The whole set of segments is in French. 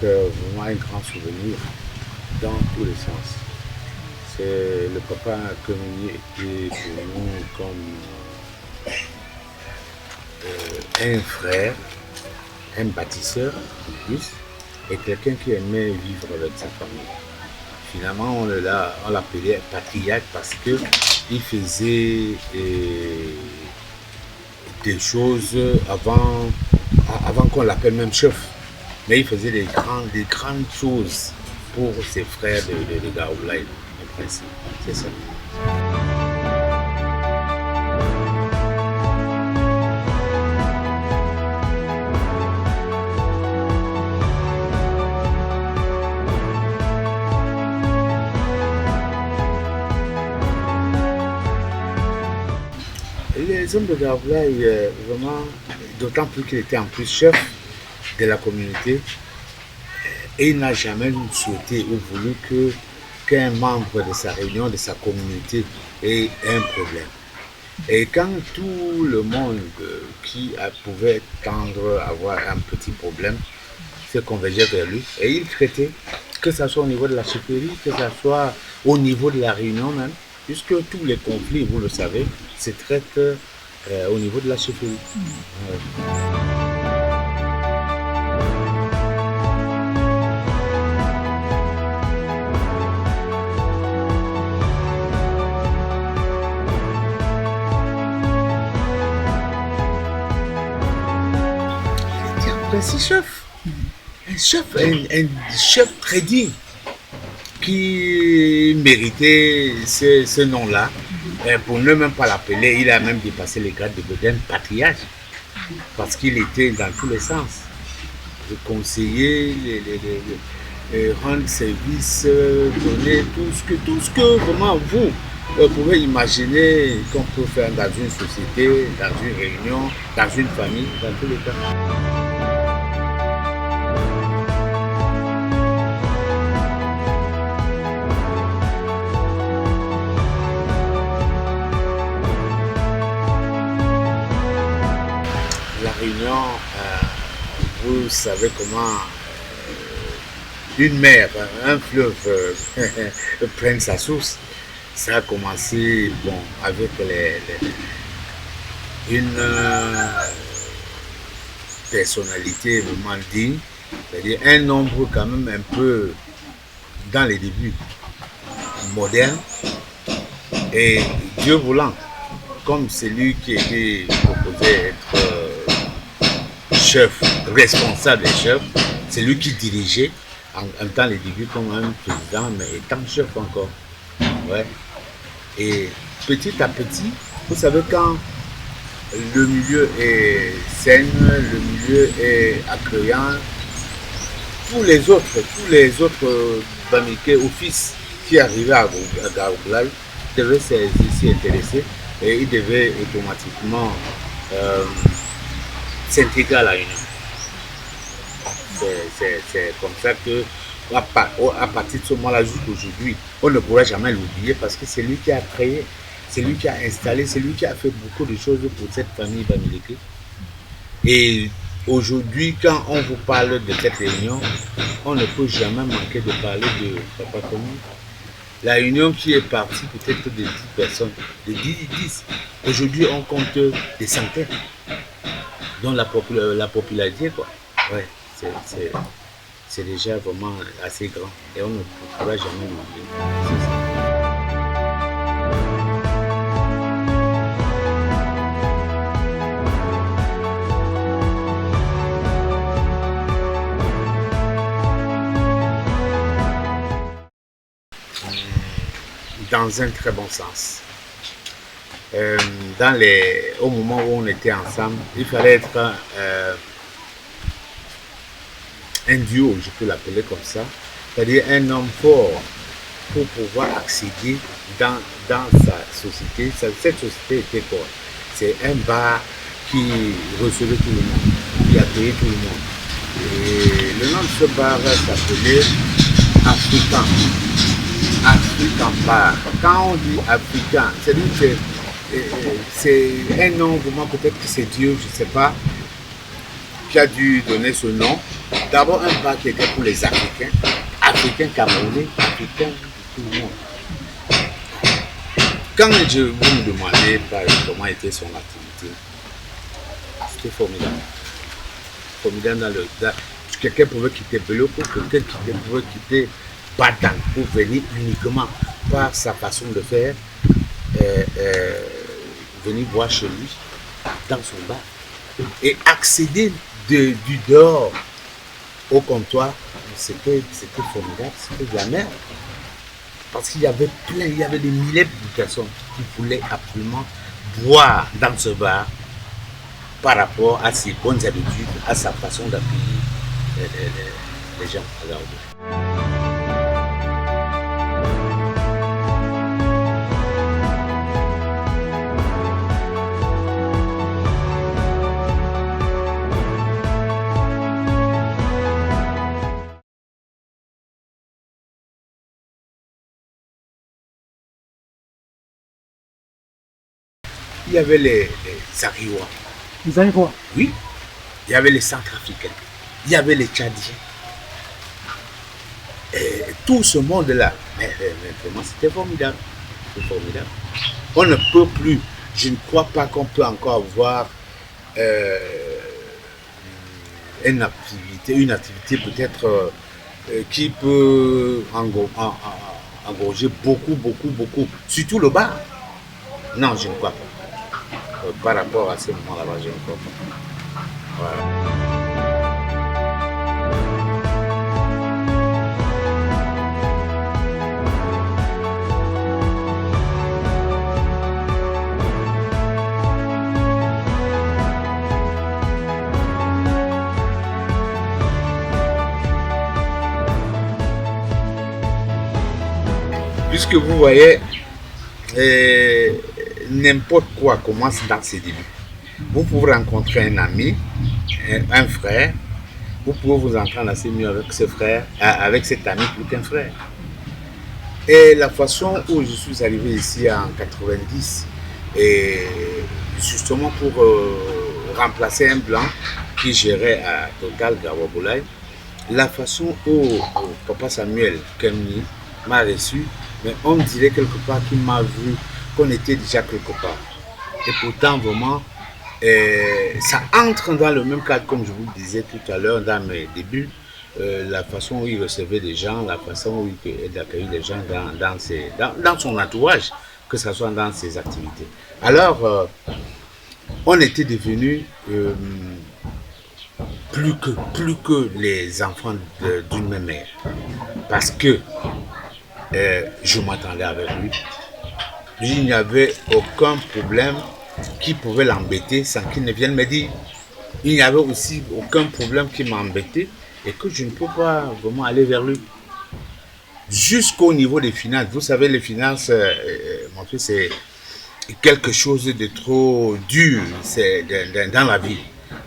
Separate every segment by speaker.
Speaker 1: vraiment un grand souvenir dans tous les sens. C'est le papa Communier était pour nous comme un frère, un bâtisseur en plus, et quelqu'un qui aimait vivre avec sa famille. Finalement, on l'appelait patriarche parce qu'il faisait des choses avant qu'on l'appelle même chef. Mais il faisait des grandes choses pour ses frères de Gaoulaye, en principe. C'est ça. Les hommes de Gaoulaye, vraiment, d'autant plus qu'il était en plus chef de la communauté, et il n'a jamais souhaité ou voulu qu'un membre de sa réunion, de sa communauté, ait un problème. Et quand tout le monde pouvait tendre à avoir un petit problème, se convergeait vers lui et il traitait, que ce soit au niveau de la chefferie, que ce soit au niveau de la réunion même, puisque tous les conflits, vous le savez, se traitent au niveau de la chefferie. C'est un chef très digne qui méritait ce nom-là. Pour ne même pas l'appeler, il a même dépassé les grades d'un patriarche parce qu'il était dans tous les sens. Le conseiller, rendre service, donner tout ce que vraiment vous pouvez imaginer qu'on peut faire dans une société, dans une réunion, dans une famille, dans tous les cas. La Réunion, vous savez comment une mer, un fleuve prenne sa source. Ça a commencé avec une personnalité vraiment digne, c'est-à-dire un nombre quand même un peu dans les débuts moderne et Dieu voulant, comme celui qui était proposé être chef, responsable et chef, c'est lui qui dirigeait en temps les débuts comme un président, mais étant chef encore. Ouais. Et petit à petit, vous savez, quand le milieu est sain, le milieu est accueillant, tous les autres Bamileke, offices qui arrivaient à Gaoulaye devaient s'y intéresser et ils devaient automatiquement s'intégrer à la Réunion. C'est comme ça que, à partir de ce moment-là, jusqu'aujourd'hui, on ne pourra jamais l'oublier parce que c'est lui qui a créé, c'est lui qui a installé, c'est lui qui a fait beaucoup de choses pour cette famille Bamileke. Et aujourd'hui, quand on vous parle de cette réunion, on ne peut jamais manquer de parler de Papa Communier. La réunion qui est partie peut-être de 10 personnes, de 10. Aujourd'hui, on compte des centaines. Donc la popularité, quoi. Ouais, c'est déjà vraiment assez grand. Et on ne pourra jamais l'oublier. Dans un très bon sens. Au moment où on était ensemble, il fallait être un duo, je peux l'appeler comme ça, c'est-à-dire un homme fort pour pouvoir accéder dans sa société. Cette société était forte. C'est un bar qui recevait tout le monde, qui accueillait tout le monde. Et le nom de ce bar s'appelait Africain. Africain bar. Quand on dit africain, c'est un nom vraiment, peut-être que c'est Dieu, je ne sais pas, qui a dû donner ce nom. D'abord, un bar qui était pour les Africains, Africains camerounais, Africains de tout le monde. Quand vous me demandez comment était son activité, c'était formidable. Formidable quelqu'un pouvait quitter Beloko, quelqu'un pouvait quitter Badan pour venir uniquement par sa façon de faire, venir voir chez lui, dans son bar, et accéder du dehors au comptoir. C'était formidable, c'était de la merde. Parce qu'il y avait il y avait des milliers de personnes qui voulaient absolument boire dans ce bar par rapport à ses bonnes habitudes, à sa façon d'accueillir les gens à leur bout. Il y avait les Ariwa.
Speaker 2: Les Ariwa?
Speaker 1: Oui. Il y avait les Centrafricains. Il y avait les Tchadiens. Et tout ce monde-là. Mais vraiment, c'était formidable. C'était formidable. On ne peut plus. Je ne crois pas qu'on peut encore avoir une activité peut-être qui peut engorger beaucoup. Surtout le bar. Non, je ne crois pas. Par rapport à ce moment-là, je ne crois pas. Voilà. Puisque vous voyez, n'importe quoi commence dans ses débuts. Vous pouvez rencontrer un ami, un frère, vous pouvez vous entendre assez mieux avec ce frère, avec cet ami plus qu'un frère. Et la façon où je suis arrivé ici en 90, et justement pour remplacer un blanc qui gérait à Total Gawaboulaye, la façon où Papa Samuel Kemni m'a reçu, mais on dirait quelque part qu'il m'a vu, qu'on était déjà quelque part. Et pourtant, vraiment, ça entre dans le même cadre, comme je vous le disais tout à l'heure dans mes débuts, la façon où il recevait les gens, la façon où il accueillait les gens dans son entourage, que ce soit dans ses activités. Alors, on était devenus plus que les enfants d'une même mère. Parce que je m'entendais avec lui. Il n'y avait aucun problème qui pouvait l'embêter sans qu'il ne vienne me dire. Il n'y avait aussi aucun problème qui m'embêtait et que je ne peux pas vraiment aller vers lui. Jusqu'au niveau des finances. Vous savez, les finances, mon fils, c'est quelque chose de trop dur dans la vie.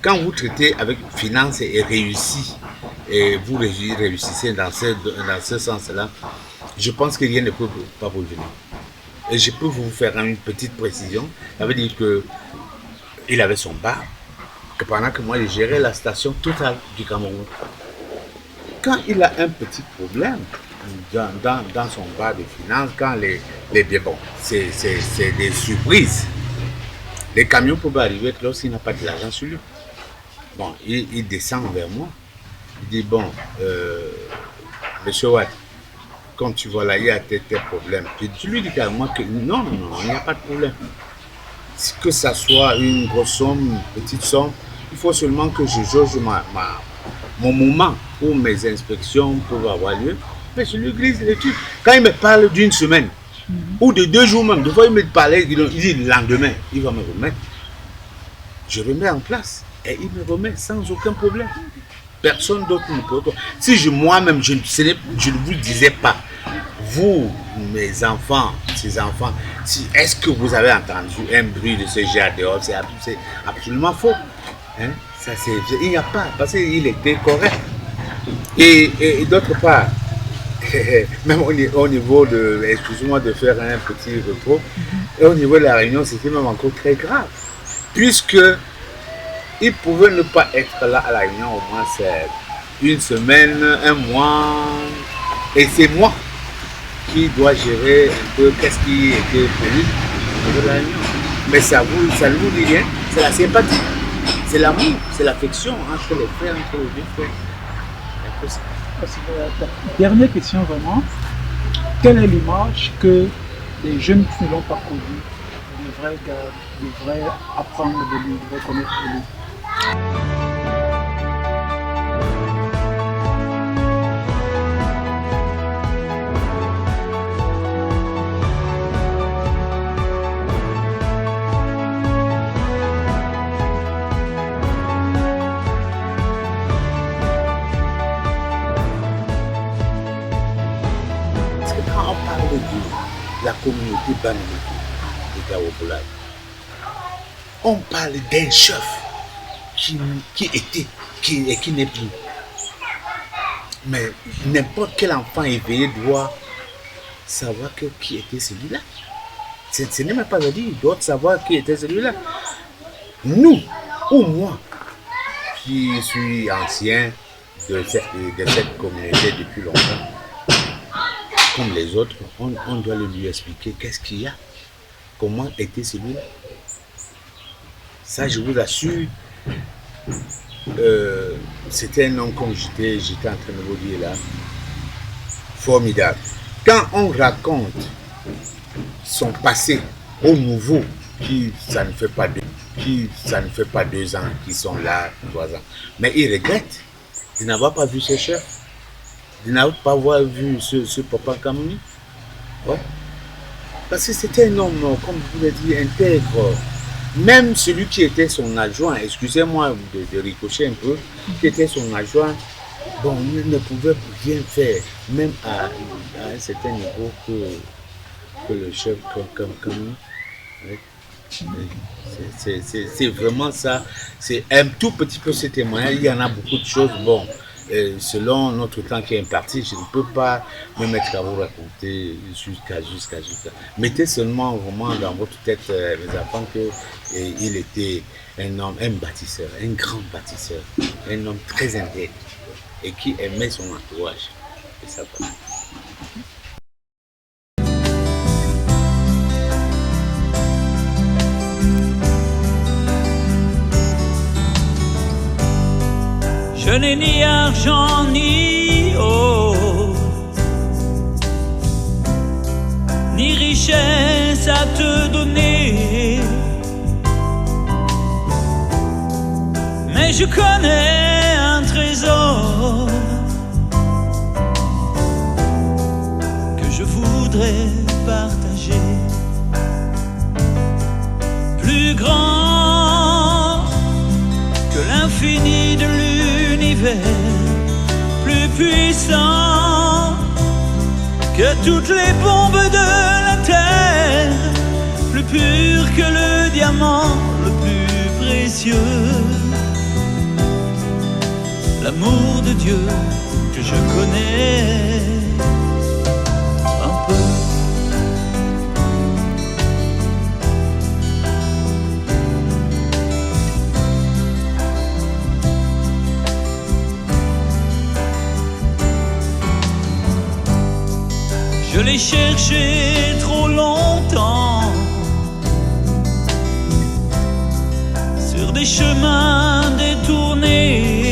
Speaker 1: Quand vous traitez avec finance et réussi, et vous réussissez dans ce sens-là, je pense que rien ne peut pas vous venir. Et je peux vous faire une petite précision. Ça veut dire qu'il avait son bar, que pendant que moi je gérais la station Total du Cameroun. Quand il a un petit problème dans son bar de finance, quand bon, c'est des surprises. Les camions peuvent arriver lorsqu'il n'a pas de l'argent sur lui. Bon, il descend vers moi. Il dit, bon, monsieur Watt, quand tu vois là, il y a tes problèmes. Je lui dis carrément que non, il n'y a pas de problème. Que ça soit une grosse somme, une petite somme, il faut seulement que je jauge mon moment où mes inspections peuvent avoir lieu. Mais je lui glisse les trucs. Quand il me parle d'une semaine, ou de 2 jours même, des fois il me parlait, il dit le lendemain, il va me remettre. Je remets en place et il me remet sans aucun problème. Personne d'autre ne peut. Si moi-même, je ne vous disais pas, vous, mes enfants, ces enfants, est-ce que vous avez entendu un bruit de ce genre dehors? C'est absolument faux. Hein? Il n'y a pas, parce qu'il était correct. Et d'autre part, même au niveau de, excusez-moi de faire un petit repos, et au niveau de la réunion, c'était même encore très grave. Puisque il pouvait ne pas être là à la réunion, au moins une semaine, un mois, et c'est moi qui dois gérer un peu qu'est-ce qui était prévu au niveau de la réunion. Mais ça ne vous dit rien, c'est la sympathie, c'est l'amour, c'est l'affection entre les frères, entre les deux frères. Un peu ça.
Speaker 2: Dernière question vraiment. Quelle est l'image que les jeunes qui ne l'ont pas connu devraient apprendre de lui, devraient connaître de lui?
Speaker 1: Parce que quand on parle de la communauté Bamileke de Gawoboulaye, on parle d'un chef qui était, qui n'est plus. Mais n'importe quel enfant éveillé doit savoir qui était celui-là. Ce n'est même pas à dire, il doit savoir qui était celui-là. Nous, ou moi, qui suis ancien de cette communauté depuis longtemps, comme les autres, on doit lui expliquer qu'est-ce qu'il y a, comment était celui-là. Ça, je vous assure, c'était un homme comme j'étais en train de vous dire là, formidable. Quand on raconte son passé aux nouveaux, ça ne fait pas 2 ans qu'ils sont là, 3 ans, mais ils regrettent de n'avoir pas vu ses chefs, de n'avoir pas vu ce papa Kamuni. Ouais. Parce que c'était un homme, comme je vous l'ai dit, intègre. Même celui qui était son adjoint, excusez-moi de ricocher un peu, qui était son adjoint, bon, il ne pouvait rien faire, même à un certain niveau que le chef comme oui. C'est vraiment ça. C'est un tout petit peu ce témoignage. Il y en a beaucoup de choses. Bon, selon notre temps qui est imparti, je ne peux pas me mettre à vous raconter jusqu'à. Mettez seulement vraiment dans votre tête, mes enfants, qu'il était un homme, un bâtisseur, un grand bâtisseur, un homme très intègre et qui aimait son entourage. Et ça va.
Speaker 3: Je n'ai ni argent ni or, ni richesse à te donner, mais je connais un trésor que je voudrais partager, plus grand que l'infini de l'univers, plus puissant que toutes les bombes de la terre, plus pur que le diamant le plus précieux, l'amour de Dieu que je connais un peu. Je l'ai cherché trop longtemps sur des chemins détournés,